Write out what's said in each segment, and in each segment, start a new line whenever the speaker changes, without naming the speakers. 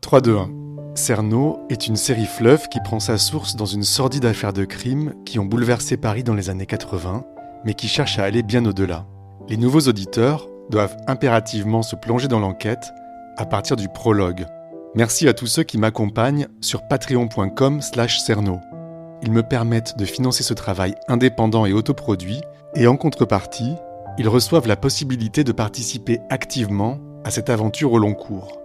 3, 2, 1. Cerno est une série fleuve qui prend sa source dans une sordide affaire de crimes qui ont bouleversé Paris dans les années 80, mais qui cherche à aller bien au-delà. Les nouveaux auditeurs doivent impérativement se plonger dans l'enquête à partir du prologue. Merci à tous ceux qui m'accompagnent sur patreon.com/cerno. Ils me permettent de financer ce travail indépendant et autoproduit, et en contrepartie, ils reçoivent la possibilité de participer activement à cette aventure au long cours.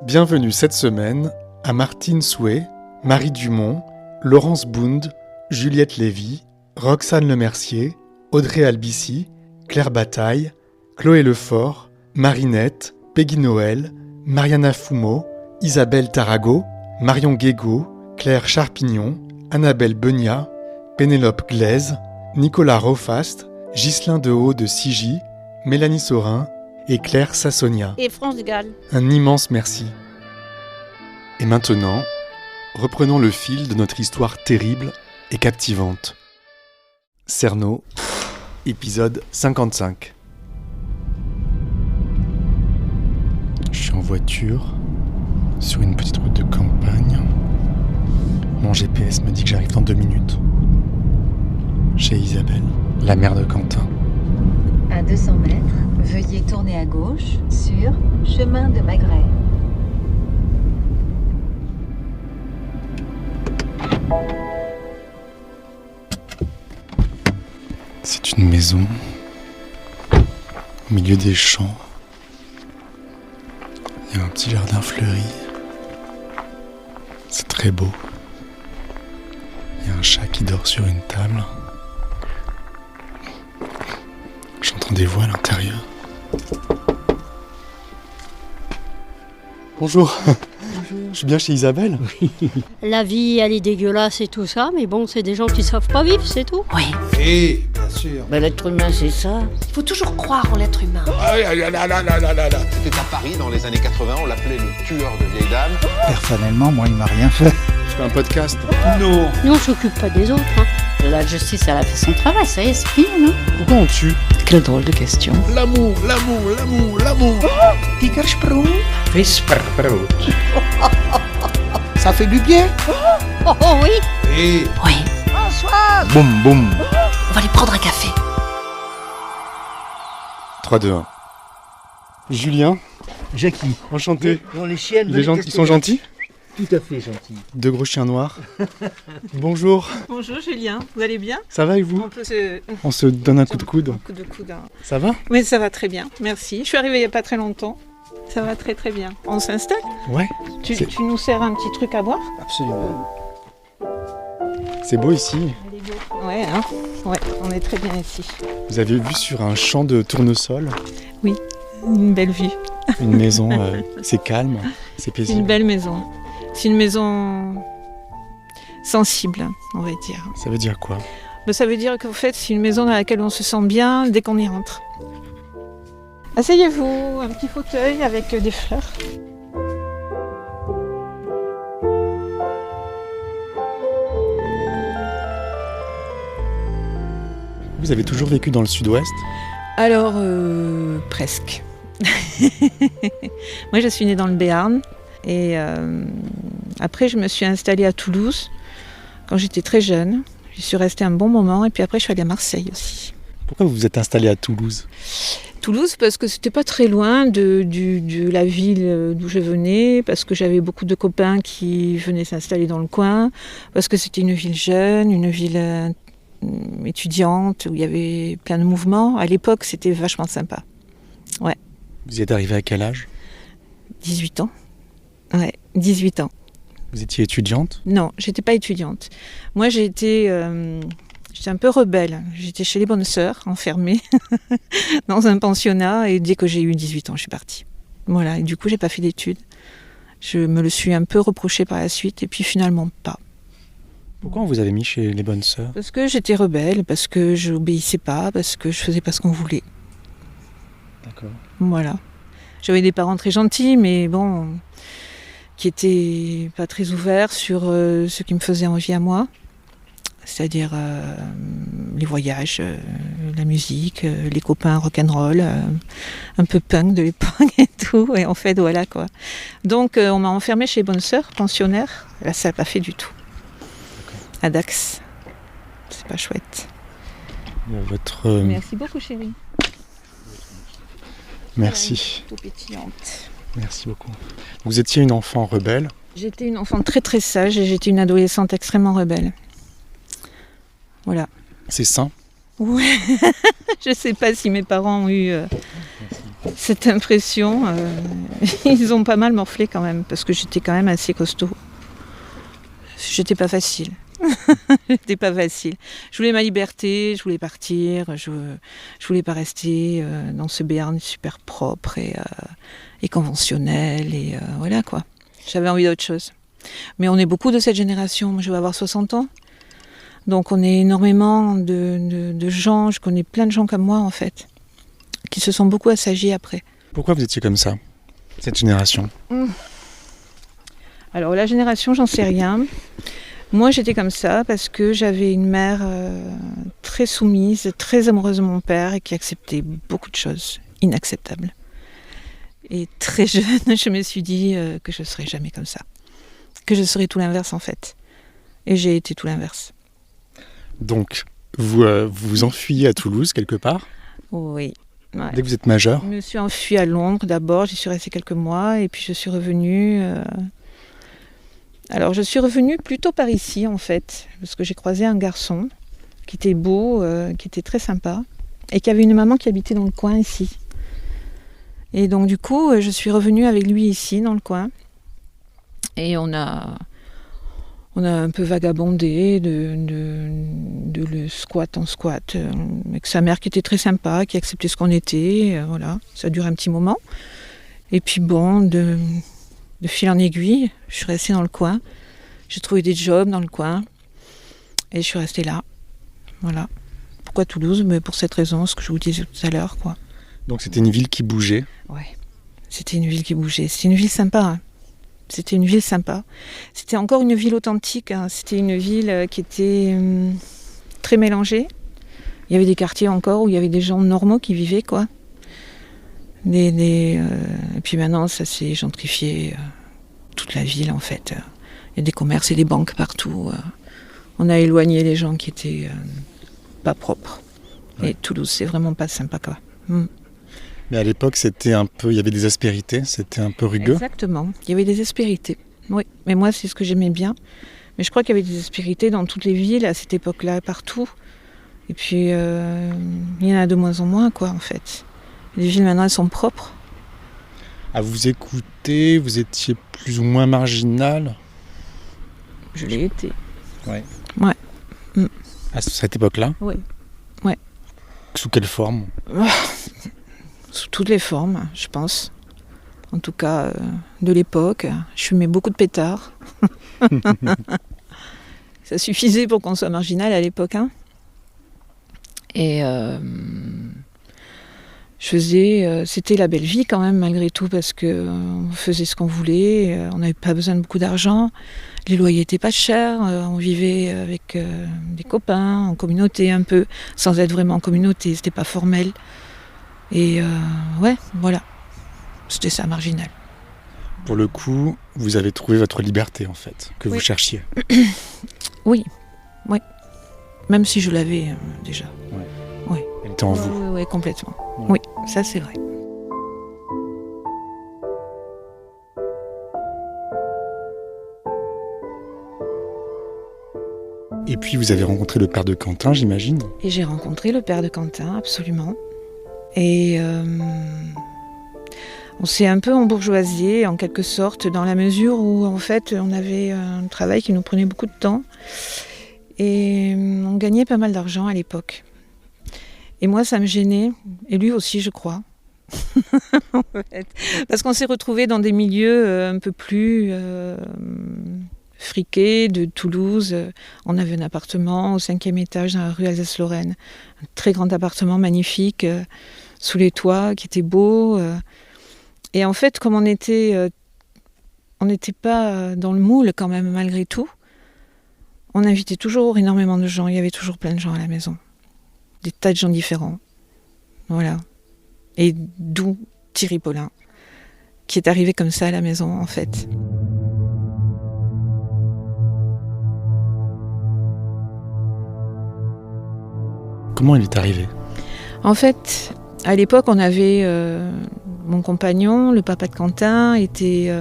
Bienvenue cette semaine à Martine Souhait, Marie Dumont, Laurence Bound, Juliette Lévy, Roxane Lemercier, Audrey Albici, Claire Bataille, Chloé Lefort, Marinette, Peggy Noël, Mariana Fumo, Isabelle Tarago, Marion Guégaud, Claire Charpignon, Annabelle Beugnat, Pénélope Glaise, Nicolas Rofast, Ghislain Dehaut de Sigy, Mélanie Saurin et Claire Sassonia.
Et France Gall.
Un immense merci. Et maintenant, reprenons le fil de notre histoire terrible et captivante. Cerno, épisode 55. Je suis en voiture, sur une petite route de campagne. Mon GPS me dit que j'arrive dans 2 minutes. Chez Isabelle, la mère de Quentin.
À 200 mètres, veuillez tourner à gauche sur chemin de Magret.
C'est une maison au milieu des champs. Il y a un petit jardin fleuri. C'est très beau. Il y a un chat qui dort sur une table. J'entends des voix à l'intérieur. Bonjour. Je suis bien chez Isabelle.
La vie, elle est dégueulasse et tout ça, mais bon, c'est des gens qui savent pas vivre, c'est tout.
Oui.
Et bien sûr.
L'être humain, c'est ça.
Il faut toujours croire en l'être humain.
C'était à Paris dans les années 80, on l'appelait le tueur de vieilles dames.
Personnellement, moi, il m'a rien fait.
Je fais un podcast.
Non.
Nous, on s'occupe pas des autres. La justice, elle a fait son travail, ça y est, c'est fini, non?
Pourquoi on tue?
Quelle drôle de question.
L'amour.
Tigersprung.
Visperbrot.
Ça fait du bien.
Oh oui.
Et
Oui.
Boum boum.
On va aller prendre un café.
3, 2, 1. Julien,
Jackie.
enchanté.
Non, les chiennes.
Les gens qui sont gentils?
Tout à fait gentils.
2 gros chiens noirs. Bonjour.
Bonjour Julien, vous allez bien?
Ça va et vous?
On peut se...
On se donne un coup de coude.
Un coup de coude.
Ça va?
Oui, ça va très bien, merci. Je suis arrivée il n'y a pas très longtemps. Ça va très très bien. On s'installe?
Ouais.
Tu nous sers un petit truc à boire?
Absolument.
C'est beau ici.
Ouais, hein? Ouais, on est très bien ici.
Vous avez vu sur un champ de tournesol,
Une belle vue.
une maison, c'est calme, c'est
C'est
paisible.
une belle maison. C'est une maison sensible, on va dire.
Ça veut dire quoi?
Mais ça veut dire qu'en fait, c'est une maison dans laquelle on se sent bien dès qu'on y rentre. Asseyez-vous, un petit fauteuil avec des fleurs.
Vous avez toujours vécu dans le sud-ouest?
Alors, presque. Moi, je suis née dans le Béarn et après, je me suis installée à Toulouse quand j'étais très jeune. Je suis restée un bon moment et puis après, je suis allée à Marseille aussi.
Pourquoi vous vous êtes installé à Toulouse?
Toulouse parce que c'était pas très loin de la ville d'où je venais, parce que j'avais beaucoup de copains qui venaient s'installer dans le coin, parce que c'était une ville jeune, une ville étudiante, où il y avait plein de mouvements. À l'époque, c'était vachement sympa. Ouais.
Vous y êtes arrivé à quel âge?
18 ans. Ouais, 18 ans.
Vous étiez étudiante?
Non, j'étais pas étudiante. Moi, j'étais un peu rebelle. J'étais chez les bonnes sœurs, enfermée, dans un pensionnat, et dès que j'ai eu 18 ans, je suis partie. Voilà, et du coup, j'ai pas fait d'études. Je me le suis un peu reproché par la suite, et puis finalement pas.
Pourquoi on vous avez mis chez les bonnes sœurs?
Parce que j'étais rebelle, parce que je n'obéissais pas, parce que je faisais pas ce qu'on voulait.
D'accord.
Voilà. J'avais des parents très gentils, mais bon, qui étaient pas très ouverts sur ce qui me faisait envie à moi. C'est-à-dire les voyages, la musique, les copains rock'n'roll, un peu punk de l'époque et tout. Et en fait, voilà quoi. Donc, on m'a enfermée chez Bonne Sœur, pensionnaire. Là, ça n'a pas fait du tout. À Dax. C'est pas chouette. Merci beaucoup, chérie.
Merci.
Tout pétillante.
Merci beaucoup. Vous étiez une enfant rebelle.
J'étais une enfant très très sage et j'étais une adolescente extrêmement rebelle. Voilà.
C'est sain.
Ouais. Je sais pas si mes parents ont eu cette impression. Ils ont pas mal morflé quand même, parce que j'étais quand même assez costaud. J'étais pas facile. J'étais pas facile. Je voulais ma liberté, je voulais partir, je voulais pas rester dans ce Béarn super propre et conventionnel et voilà quoi. J'avais envie d'autre chose. Mais on est beaucoup de cette génération. Moi, je vais avoir 60 ans. Donc on est énormément de gens, je connais plein de gens comme moi en fait, qui se sont beaucoup assagis après.
Pourquoi vous étiez comme ça, cette génération ?
Alors la génération, j'en sais rien. Moi j'étais comme ça parce que j'avais une mère très soumise, très amoureuse de mon père et qui acceptait beaucoup de choses inacceptables. Et très jeune, je me suis dit que je ne serais jamais comme ça. Que je serais tout l'inverse en fait. Et j'ai été tout l'inverse.
Donc, vous vous enfuyez à Toulouse quelque part ?
Oui. Ouais.
Dès que vous êtes majeur ?
Je me suis enfuie à Londres d'abord, j'y suis restée quelques mois et puis je suis revenue. Alors je suis revenue plutôt par ici en fait, parce que j'ai croisé un garçon qui était beau, qui était très sympa et qui avait une maman qui habitait dans le coin ici. Et donc du coup, je suis revenue avec lui ici dans le coin et on a un peu vagabondé de le squat en squat, avec sa mère qui était très sympa, qui acceptait ce qu'on était, voilà, ça a duré un petit moment. Et puis bon, de fil en aiguille, je suis restée dans le coin, j'ai trouvé des jobs dans le coin, et je suis restée là, voilà. Pourquoi Toulouse ? Mais pour cette raison, ce que je vous disais tout à l'heure, quoi.
Donc c'était une ville qui bougeait ?
Ouais, c'était une ville qui bougeait, c'était une ville sympa, hein. C'était une ville sympa. C'était encore une ville authentique. Hein. C'était une ville qui était très mélangée. Il y avait des quartiers encore où il y avait des gens normaux qui vivaient, quoi. Et puis maintenant, ça s'est gentrifié. Toute la ville, en fait. Il y a des commerces et des banques partout. On a éloigné les gens qui étaient pas propres. Ouais. Et Toulouse, c'est vraiment pas sympa, quoi.
Mais à l'époque, c'était un peu, il y avait des aspérités, c'était un peu rugueux.
Exactement, il y avait des aspérités. Oui, mais moi, c'est ce que j'aimais bien. Mais je crois qu'il y avait des aspérités dans toutes les villes à cette époque-là, partout. Et puis, il y en a de moins en moins, quoi, en fait. Les villes, maintenant, elles sont propres.
À vous écouter, vous étiez plus ou moins marginal ?
Je l'ai été.
Ouais.
Ouais.
À cette époque-là ?
Oui. Ouais.
Sous quelle forme ?
Sous toutes les formes, je pense. En tout cas, de l'époque. Je fumais beaucoup de pétards. Ça suffisait pour qu'on soit marginal à l'époque. Hein. Et c'était la belle vie quand même, malgré tout, parce qu'on faisait ce qu'on voulait. On n'avait pas besoin de beaucoup d'argent. Les loyers n'étaient pas chers. On vivait avec des copains, en communauté un peu, sans être vraiment en communauté. C'était pas formel. Et ouais, voilà, c'était ça, marginal.
Pour le coup, vous avez trouvé votre liberté, en fait, que vous cherchiez.
Oui, oui. Même si je l'avais déjà.
Ouais.
Oui.
Elle était en vous.
Oui, complètement.
Ouais.
Oui, ça c'est vrai.
Et puis vous avez rencontré le père de Quentin, j'imagine ?
Et j'ai rencontré le père de Quentin, absolument. Et on s'est un peu embourgeoisé en quelque sorte, dans la mesure où en fait on avait un travail qui nous prenait beaucoup de temps et on gagnait pas mal d'argent à l'époque. Et moi ça me gênait, et lui aussi je crois. En fait. Parce qu'on s'est retrouvés dans des milieux un peu plus friqués de Toulouse. On avait un appartement au 5e étage dans la rue Alsace-Lorraine, un très grand appartement magnifique sous les toits qui était beau. Et en fait, comme on n'était pas dans le moule quand même malgré tout, on invitait toujours énormément de gens. Il y avait toujours plein de gens à la maison. des tas de gens différents. Voilà. Et d'où Thierry Paulin, qui est arrivé comme ça à la maison, en fait.
Comment il est arrivé ?
En fait, à l'époque, on avait mon compagnon, le papa de Quentin, était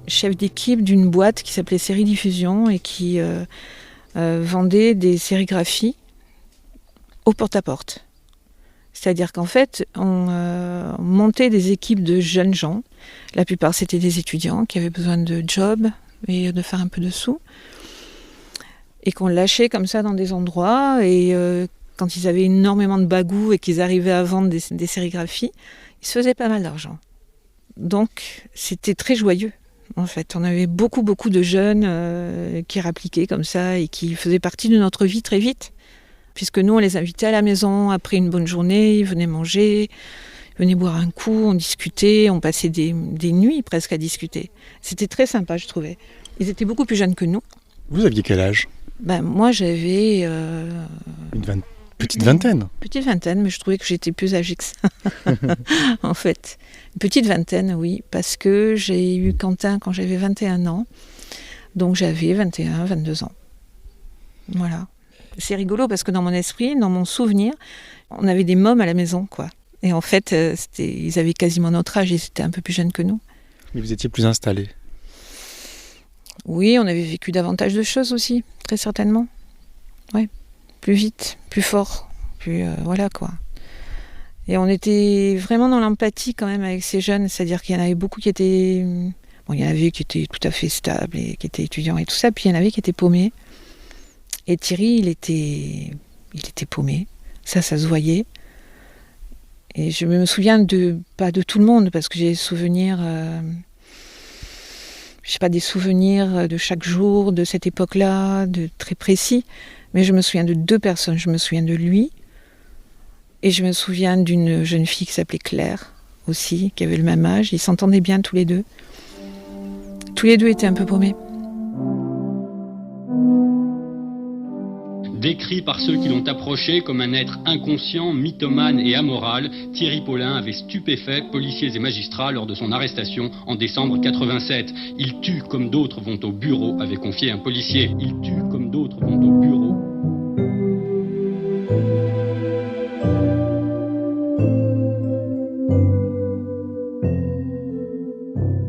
chef d'équipe d'une boîte qui s'appelait Série Diffusion et qui vendait des sérigraphies au porte-à-porte. C'est-à-dire qu'en fait, on montait des équipes de jeunes gens. La plupart, c'était des étudiants qui avaient besoin de job et de faire un peu de sous. Et qu'on lâchait comme ça dans des endroits. Et quand ils avaient énormément de bagou et qu'ils arrivaient à vendre des sérigraphies, ils se faisaient pas mal d'argent. Donc, c'était très joyeux. En fait, on avait beaucoup de jeunes qui rappliquaient comme ça et qui faisaient partie de notre vie très vite. Puisque nous, on les invitait à la maison après une bonne journée, ils venaient manger, ils venaient boire un coup, on discutait, on passait des nuits presque à discuter. C'était très sympa, je trouvais. Ils étaient beaucoup plus jeunes que nous.
Vous aviez quel âge ?
Moi, j'avais...
Petite vingtaine.
Petite vingtaine, mais je trouvais que j'étais plus âgée que ça, en fait. Une petite vingtaine, oui, parce que j'ai eu Quentin quand j'avais 21 ans, donc j'avais 21, 22 ans. Voilà. C'est rigolo parce que dans mon esprit, dans mon souvenir, on avait des mômes à la maison, quoi. Et en fait, ils avaient quasiment notre âge, ils étaient un peu plus jeunes que nous.
Mais vous étiez plus installés.
Oui, on avait vécu davantage de choses aussi, très certainement. Oui, plus vite, plus fort, plus voilà quoi. Et on était vraiment dans l'empathie quand même avec ces jeunes, c'est-à-dire qu'il y en avait beaucoup qui étaient... Bon, il y en avait qui étaient tout à fait stables et qui étaient étudiants et tout ça, puis il y en avait qui étaient paumés. Et Thierry, il était paumé, ça se voyait. Et je me souviens pas de tout le monde, parce que j'ai des souvenirs, des souvenirs de chaque jour, de cette époque-là, de très précis. Mais je me souviens de 2 personnes. Je me souviens de lui, et je me souviens d'une jeune fille qui s'appelait Claire, aussi, qui avait le même âge. Ils s'entendaient bien tous les deux. Tous les deux étaient un peu paumés.
Décrit par ceux qui l'ont approché comme un être inconscient, mythomane et amoral, Thierry Paulin avait stupéfait policiers et magistrats lors de son arrestation en décembre 87. Il tue comme d'autres vont au bureau, avait confié un policier. Il tue comme d'autres vont au bureau.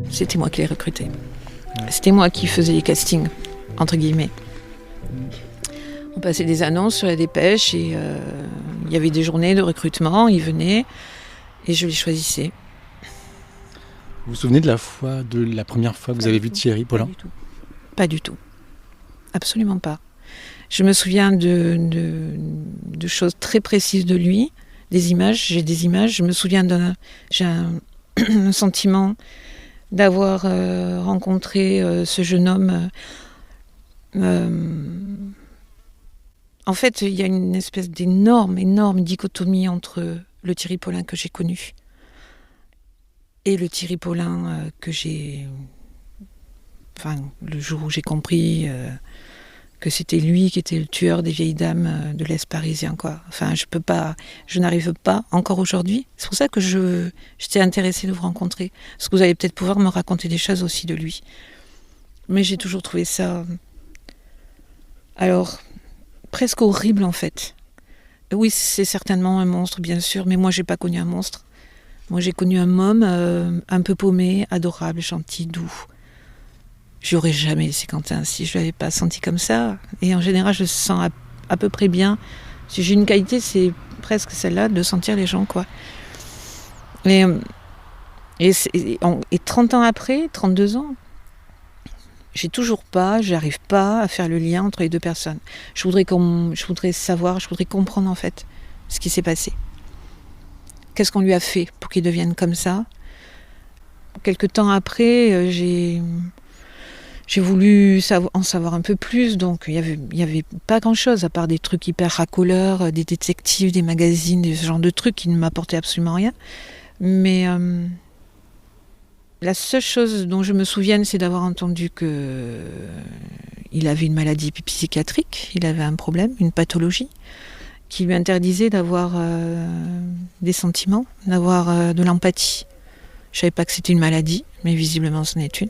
C'était moi qui l'ai recruté. C'était moi qui faisais les castings, entre guillemets. On passait des annonces sur la dépêche et il y avait des journées de recrutement, ils venaient et je les choisissais.
Vous vous souvenez de la première fois que vous avez vu Thierry Paulin ?
Pas du tout. Absolument pas. Je me souviens de choses très précises de lui, des images, j'ai des images. Je me souviens j'ai un sentiment d'avoir rencontré ce jeune homme. En fait, il y a une espèce d'énorme dichotomie entre le Thierry Paulin que j'ai connu et le Thierry Paulin que j'ai... Enfin, le jour où j'ai compris que c'était lui qui était le tueur des vieilles dames de l'Est parisien, quoi. Enfin, je n'arrive pas, encore aujourd'hui. C'est pour ça que j'étais intéressée de vous rencontrer. Parce que vous allez peut-être pouvoir me raconter des choses aussi de lui. Mais j'ai toujours trouvé ça... Alors... presque horrible en fait. Oui, c'est certainement un monstre, bien sûr, mais moi j'ai pas connu un monstre. Moi j'ai connu un môme un peu paumé, adorable, gentil, doux. J'aurais jamais laissé Quentin si je l'avais pas senti comme ça. Et en général, je sens à peu près bien. Si j'ai une qualité, c'est presque celle-là, de sentir les gens, quoi. Et 30 ans après, 32 ans, j'arrive pas à faire le lien entre les 2 personnes. Je voudrais comprendre en fait ce qui s'est passé. Qu'est-ce qu'on lui a fait pour qu'il devienne comme ça ? Quelque temps après, j'ai voulu en savoir un peu plus, donc il y avait pas grand-chose à part des trucs hyper racoleurs, des détectives, des magazines, ce genre de trucs qui ne m'apportaient absolument rien. Mais la seule chose dont je me souvienne, c'est d'avoir entendu qu'il avait une maladie psychiatrique, il avait un problème, une pathologie, qui lui interdisait d'avoir des sentiments, d'avoir de l'empathie. Je ne savais pas que c'était une maladie, mais visiblement c'en est une.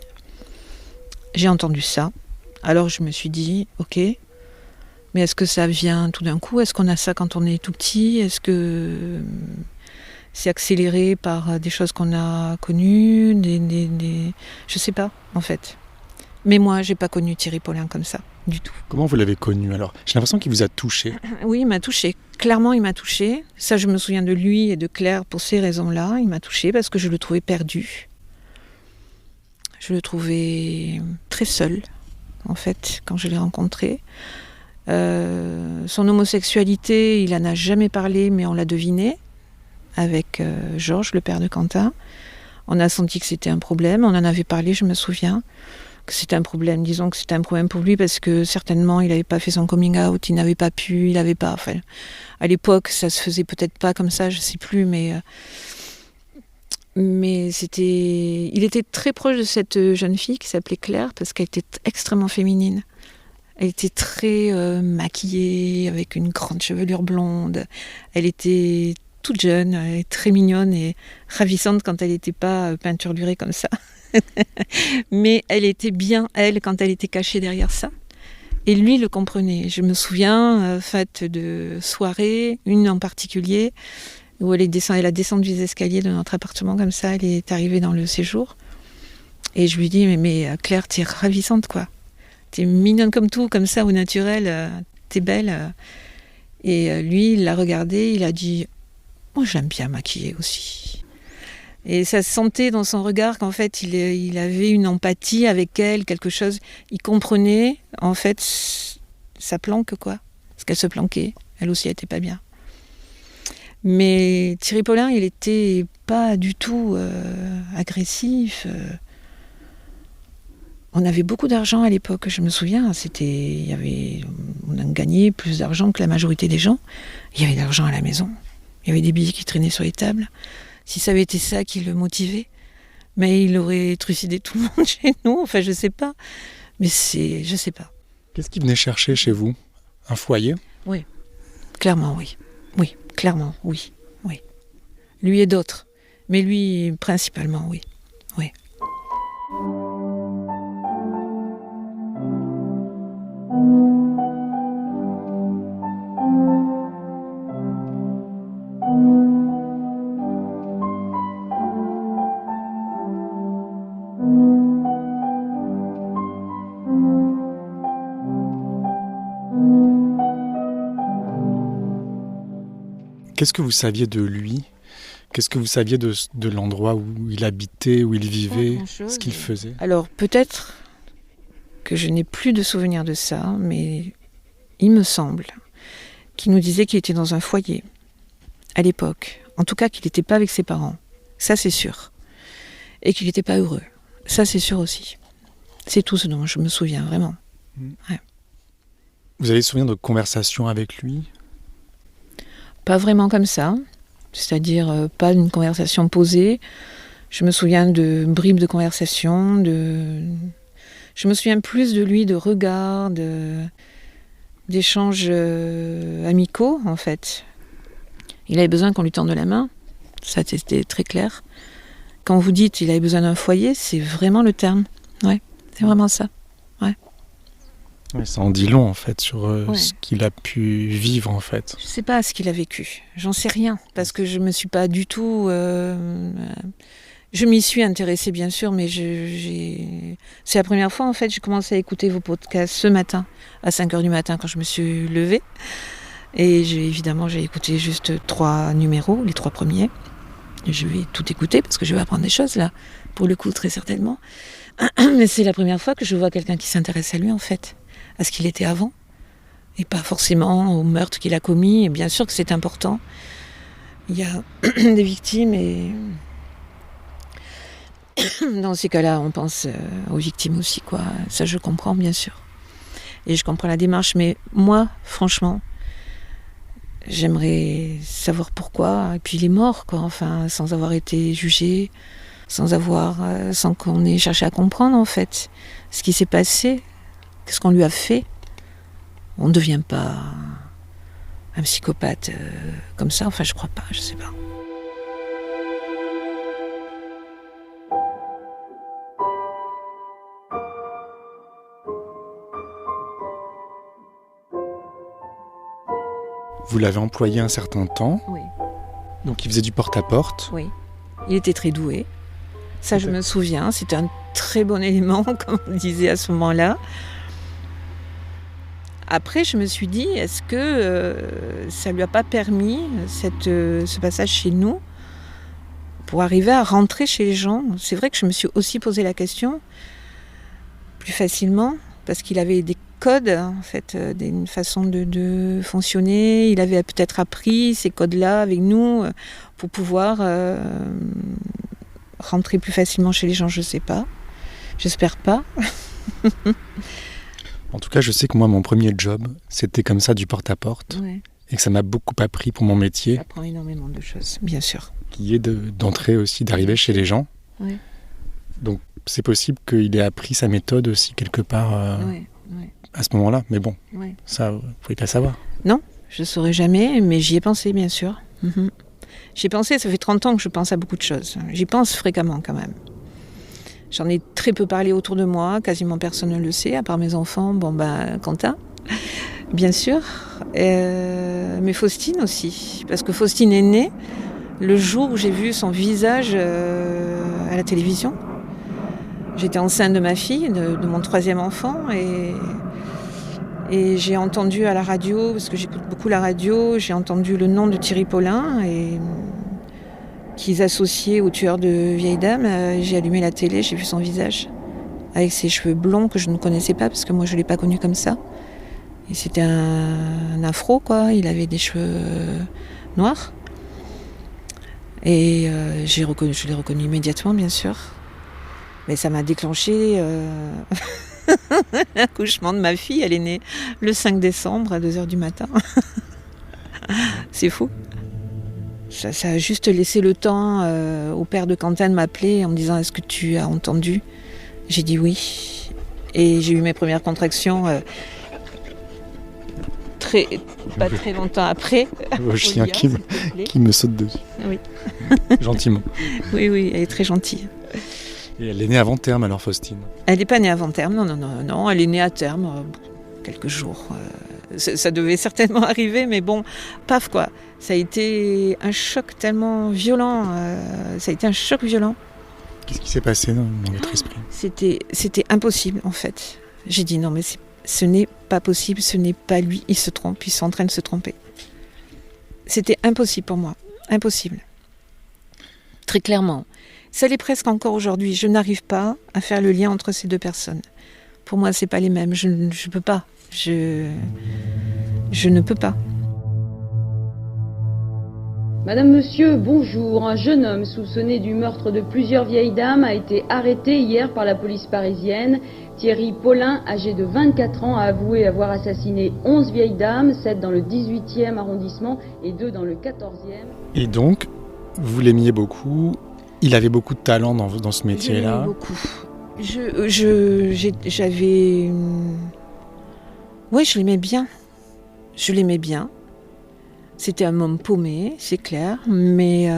J'ai entendu ça. Alors je me suis dit, ok, mais est-ce que ça vient tout d'un coup ? Est-ce qu'on a ça quand on est tout petit ? Est-ce que c'est accéléré par des choses qu'on a connues ? Je ne sais pas, en fait. Mais moi, je n'ai pas connu Thierry Paulin comme ça, du tout.
Comment vous l'avez connu alors ? J'ai l'impression qu'il vous a touché.
Oui, il m'a touchée. Clairement, il m'a touchée. Ça, je me souviens de lui et de Claire pour ces raisons-là. Il m'a touchée parce que je le trouvais perdu. Je le trouvais très seul, en fait, quand je l'ai rencontré. Son homosexualité, il n'en a jamais parlé, mais on l'a deviné avec Georges, le père de Quentin. On a senti que c'était un problème. On en avait parlé, je me souviens. Que c'était un problème, disons que c'était un problème pour lui parce que certainement il n'avait pas fait son coming out, il n'avait pas pu, il n'avait pas, enfin, à l'époque ça se faisait peut-être pas comme ça, je sais plus, mais il était très proche de cette jeune fille qui s'appelait Claire parce qu'elle était extrêmement féminine. Elle était très maquillée, avec une grande chevelure blonde, elle était toute jeune, elle est très mignonne et ravissante quand elle n'était pas peinturlurée comme ça. Mais elle était bien, elle, quand elle était cachée derrière ça. Et lui le comprenait. Je me souviens, fête de soirée, une en particulier, où elle a descendu les escaliers de notre appartement comme ça, elle est arrivée dans le séjour. Et je lui dis, mais Claire, t'es ravissante, quoi. T'es mignonne comme tout, comme ça, au naturel, t'es belle. Et lui, il l'a regardée, il a dit, moi j'aime bien maquiller aussi. Et ça se sentait dans son regard qu'en fait, il avait une empathie avec elle, quelque chose. Il comprenait, en fait, sa planque, quoi. Parce qu'elle se planquait. Elle aussi, elle n'était pas bien. Mais Thierry Paulin, il n'était pas du tout agressif. On avait beaucoup d'argent à l'époque, je me souviens. On a gagné plus d'argent que la majorité des gens. Il y avait de l'argent à la maison. Il y avait des billets qui traînaient sur les tables. Si ça avait été ça qui le motivait, mais il aurait trucidé tout le monde chez nous. Enfin, je sais pas. Mais je sais pas.
Qu'est-ce qu'il venait chercher chez vous ? Un foyer ?
Oui, clairement, oui. Oui, clairement, oui. Oui. Lui et d'autres. Mais lui, principalement, oui. Oui.
Qu'est-ce que vous saviez de lui ? Qu'est-ce que vous saviez de l'endroit où il habitait, où il vivait, ce qu'il faisait ?
Alors, peut-être que je n'ai plus de souvenir de ça, mais il me semble qu'il nous disait qu'il était dans un foyer, à l'époque. En tout cas, qu'il n'était pas avec ses parents. Ça, c'est sûr. Et qu'il n'était pas heureux. Ça, c'est sûr aussi. C'est tout ce dont je me souviens, vraiment. Ouais.
Vous avez souvenir de conversations avec lui ?
Pas vraiment comme ça, c'est-à-dire pas d'une conversation posée. Je me souviens de bribes de conversation, je me souviens plus de lui, de regards, d'échanges amicaux, en fait. Il avait besoin qu'on lui tende la main, ça c'était très clair. Quand vous dites qu'il avait besoin d'un foyer, c'est vraiment le terme. Ouais, c'est vraiment ça. Ouais.
Ouais, ça en dit long, en fait, sur ce qu'il a pu vivre, en fait.
Je ne sais pas ce qu'il a vécu. J'en sais rien, parce que je ne me suis pas du tout... Je m'y suis intéressée, bien sûr, mais c'est la première fois, en fait, j'ai commencé à écouter vos podcasts ce matin, à 5h du matin, quand je me suis levée. Et évidemment, j'ai écouté juste 3 numéros, les 3 premiers. Je vais tout écouter, parce que je vais apprendre des choses, là, pour le coup, très certainement. Mais c'est la première fois que je vois quelqu'un qui s'intéresse à lui, en fait, à ce qu'il était avant, et pas forcément au meurtre qu'il a commis. Et bien sûr que c'est important. Il y a des victimes, et dans ces cas-là, on pense aux victimes aussi, quoi. Ça, je comprends, bien sûr. Et je comprends la démarche, mais moi, franchement, j'aimerais savoir pourquoi. Et puis il est mort, quoi, enfin, sans avoir été jugé, sans qu'on ait cherché à comprendre, en fait, ce qui s'est passé. Qu'est-ce qu'on lui a fait ? On ne devient pas un psychopathe comme ça. Enfin, je crois pas, je sais pas.
Vous l'avez employé un certain temps,
Oui.
donc il faisait du porte-à-porte.
Oui. Il était très doué. Ça, je me souviens. C'était un très bon élément, comme on disait à ce moment-là. Après, je me suis dit, est-ce que ça ne lui a pas permis, ce passage chez nous, pour arriver à rentrer chez les gens? C'est vrai que je me suis aussi posé la question, plus facilement, parce qu'il avait des codes, en fait, une façon de fonctionner. Il avait peut-être appris ces codes-là avec nous pour pouvoir rentrer plus facilement chez les gens, je ne sais pas. J'espère pas.
En tout cas, je sais que moi, mon premier job, c'était comme ça, du porte-à-porte.
Ouais.
Et que ça m'a beaucoup appris pour mon métier.
Ça apprend énormément de choses, bien sûr.
Qui est d'entrer aussi, d'arriver chez les gens.
Ouais.
Donc, c'est possible qu'il ait appris sa méthode aussi, quelque part,
Ouais.
à ce moment-là. Mais bon,
Ouais.
ça, vous pouvez pas savoir.
Non, je ne saurais jamais, mais j'y ai pensé, bien sûr. Mhm. J'y ai pensé, ça fait 30 ans que je pense à beaucoup de choses. J'y pense fréquemment, quand même. J'en ai très peu parlé autour de moi, quasiment personne ne le sait, à part mes enfants, Quentin, bien sûr. Mais Faustine aussi, parce que Faustine est née le jour où j'ai vu son visage à la télévision. J'étais enceinte de ma fille, de mon 3e enfant, et j'ai entendu à la radio, parce que j'écoute beaucoup la radio, j'ai entendu le nom de Thierry Paulin, et qu'ils associaient au tueur de vieilles dames. J'ai allumé la télé, j'ai vu son visage, avec ses cheveux blonds que je ne connaissais pas, parce que moi je ne l'ai pas connu comme ça. Et c'était un afro, quoi. Il avait des cheveux noirs. Et je l'ai reconnu immédiatement, bien sûr. Mais ça m'a déclenché l'accouchement de ma fille. Elle est née le 5 décembre à 2h du matin. C'est fou. Ça a juste laissé le temps au père de Quentin de m'appeler en me disant « Est-ce que tu as entendu ?» J'ai dit oui. Et j'ai eu mes premières contractions pas très longtemps après.
Le chien qui me saute dessus.
Oui.
Gentiment.
Oui, elle est très gentille.
Et elle est née avant terme alors, Faustine?
Elle n'est pas née avant terme, non, elle est née à terme, quelques jours. Ça devait certainement arriver, mais bon, paf quoi. Ça a été un choc tellement violent,
Qu'est-ce qui s'est passé dans votre esprit?
C'était impossible en fait. J'ai dit non mais ce n'est pas possible, ce n'est pas lui, il se trompe, ils sont en train de se tromper. C'était impossible pour moi, impossible. Très clairement. Ça l'est presque encore aujourd'hui. Je n'arrive pas à faire le lien entre ces deux personnes. Pour moi, c'est pas les mêmes. Je ne peux pas. Je ne peux pas.
Madame, monsieur, bonjour. Un jeune homme soupçonné du meurtre de plusieurs vieilles dames a été arrêté hier par la police parisienne. Thierry Paulin, âgé de 24 ans, a avoué avoir assassiné 11 vieilles dames, 7 dans le 18e arrondissement et 2 dans le 14e.
Et donc, vous l'aimiez beaucoup. Il avait beaucoup de talent dans ce métier-là.
Je l'aimais beaucoup. Oui, je l'aimais bien. Je l'aimais bien. C'était un homme paumé, c'est clair, mais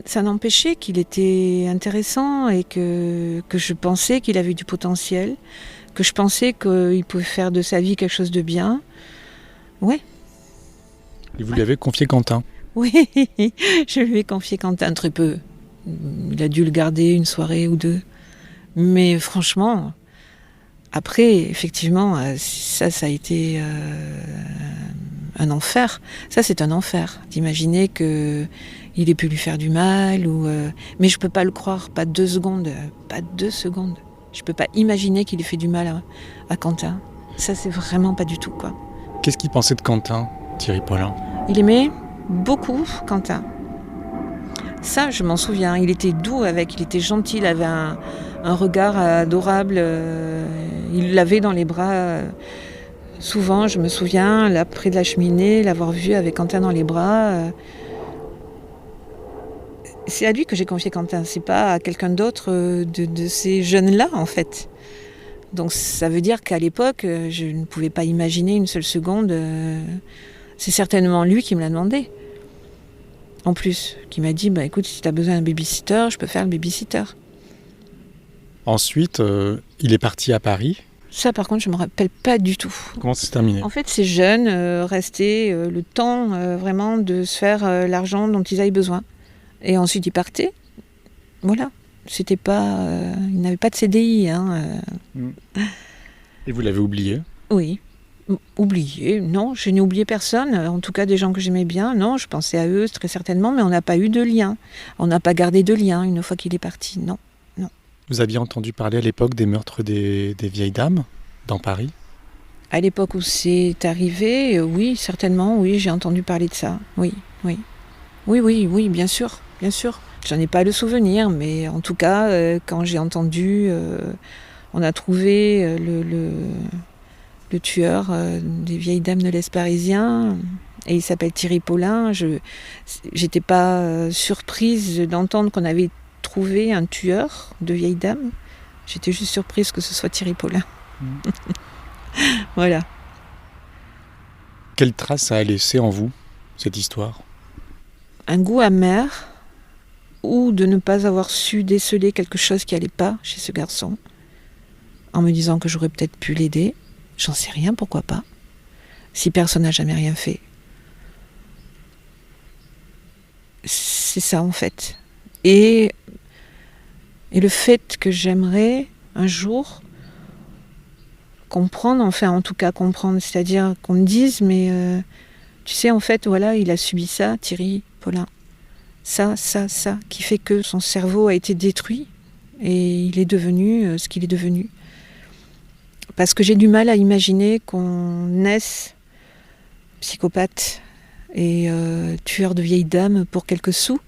ça n'empêchait qu'il était intéressant et que je pensais qu'il avait du potentiel, que je pensais qu'il pouvait faire de sa vie quelque chose de bien. Ouais.
Et vous lui avez confié Quentin?
Oui, je lui ai confié Quentin très peu. Il a dû le garder une soirée ou deux. Mais franchement, après, effectivement, ça a été un enfer. Ça, c'est un enfer, d'imaginer qu'il ait pu lui faire du mal. Mais je ne peux pas le croire, pas 2 secondes. Pas 2 secondes. Je ne peux pas imaginer qu'il ait fait du mal à Quentin. Ça, c'est vraiment pas du tout, quoi.
Qu'est-ce qu'il pensait de Quentin, Thierry Paulin?
Il aimait beaucoup Quentin. Ça, je m'en souviens. Il était doux avec, il était gentil, il avait un regard adorable. Il l'avait dans les bras. Souvent, je me souviens, là, près de la cheminée, l'avoir vu avec Quentin dans les bras. C'est à lui que j'ai confié Quentin. C'est pas à quelqu'un d'autre de ces jeunes-là, en fait. Donc ça veut dire qu'à l'époque, je ne pouvais pas imaginer une seule seconde. C'est certainement lui qui me l'a demandé. En plus, qui m'a dit, écoute, si tu as besoin d'un babysitter, je peux faire le babysitter.
Ensuite, il est parti à Paris.
Ça, par contre, je ne me rappelle pas du tout.
Comment ça s'est terminé ?
En fait, ces jeunes restaient le temps vraiment de se faire l'argent dont ils avaient besoin. Et ensuite, ils partaient. Voilà. C'était pas... ils n'avaient pas de CDI.
Et vous l'avez oublié ?
Oui. Oublié, non, je n'ai oublié personne. En tout cas, des gens que j'aimais bien, non, je pensais à eux très certainement, mais on n'a pas eu de lien. On n'a pas gardé de lien une fois qu'il est parti, non.
Vous aviez entendu parler à l'époque des meurtres des vieilles dames dans Paris ?
À l'époque où c'est arrivé, oui, certainement, oui, j'ai entendu parler de ça. Oui, bien sûr. J'en ai pas le souvenir, mais en tout cas, quand j'ai entendu, on a trouvé le tueur des vieilles dames de l'Est parisien, et il s'appelle Thierry Paulin. J'étais pas surprise d'entendre qu'on avait trouvé un tueur de vieilles dames. J'étais juste surprise que ce soit Thierry Paulin. Voilà.
Quelle trace ça a laissé en vous, cette histoire ?
Un goût amer, ou de ne pas avoir su déceler quelque chose qui allait pas chez ce garçon, en me disant que j'aurais peut-être pu l'aider. J'en sais rien, pourquoi pas, si personne n'a jamais rien fait. C'est ça, en fait. Et le fait que j'aimerais un jour comprendre, en tout cas comprendre, c'est-à-dire qu'on me dise, mais tu sais, en fait, voilà, il a subi ça, Thierry Paulin. Ça, qui fait que son cerveau a été détruit et il est devenu ce qu'il est devenu. Parce que j'ai du mal à imaginer qu'on naisse psychopathe et tueur de vieilles dames pour quelques sous.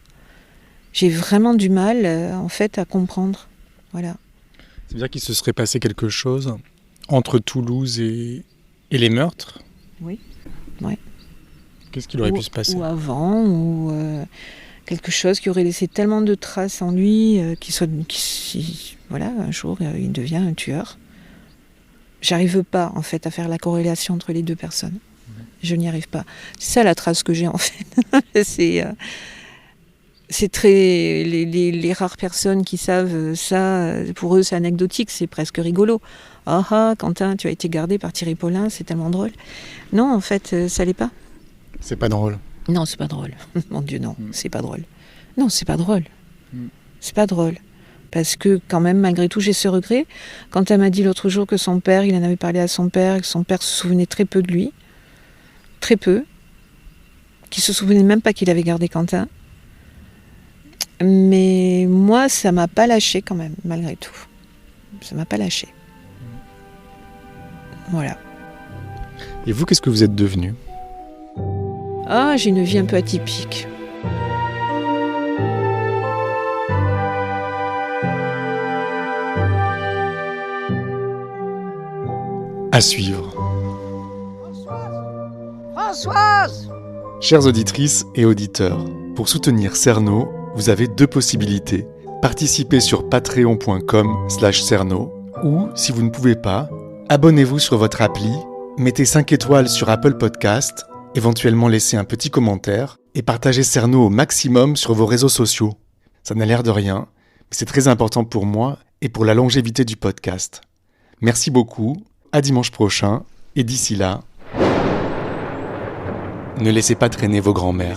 J'ai vraiment du mal, en fait, à comprendre. Voilà.
C'est-à-dire qu'il se serait passé quelque chose entre Toulouse et les meurtres ?
Oui. Ouais.
Qu'est-ce qu'il aurait pu se passer ?
Ou avant, ou quelque chose qui aurait laissé tellement de traces en lui, voilà, un jour, il devient un tueur. J'arrive pas, en fait, à faire la corrélation entre les deux personnes. Je n'y arrive pas. C'est ça la trace que j'ai, en fait. C'est très... Les rares personnes qui savent ça, pour eux, c'est anecdotique, c'est presque rigolo. Ah, Quentin, tu as été gardé par Thierry Paulin, c'est tellement drôle. Non, en fait, ça l'est pas.
C'est pas drôle.
Non, c'est pas drôle. Mon Dieu, non, c'est pas drôle. Non, c'est pas drôle. C'est pas drôle. Parce que quand même, malgré tout, j'ai ce regret. Quand elle m'a dit l'autre jour que son père, il en avait parlé à son père, que son père se souvenait très peu de lui. Très peu. Qu'il se souvenait même pas qu'il avait gardé Quentin. Mais moi, ça m'a pas lâché quand même, malgré tout. Ça m'a pas lâché. Voilà.
Et vous, qu'est-ce que vous êtes devenu ?
Ah, j'ai une vie un peu atypique.
À suivre.
Françoise !
Chères auditrices et auditeurs, pour soutenir Cerno, vous avez deux possibilités. Participez sur patreon.com/Cerno ou, si vous ne pouvez pas, abonnez-vous sur votre appli, mettez 5 étoiles sur Apple Podcast, éventuellement laissez un petit commentaire et partagez Cerno au maximum sur vos réseaux sociaux. Ça n'a l'air de rien, mais c'est très important pour moi et pour la longévité du podcast. Merci beaucoup, à dimanche prochain, et d'ici là, ne laissez pas traîner vos grands-mères.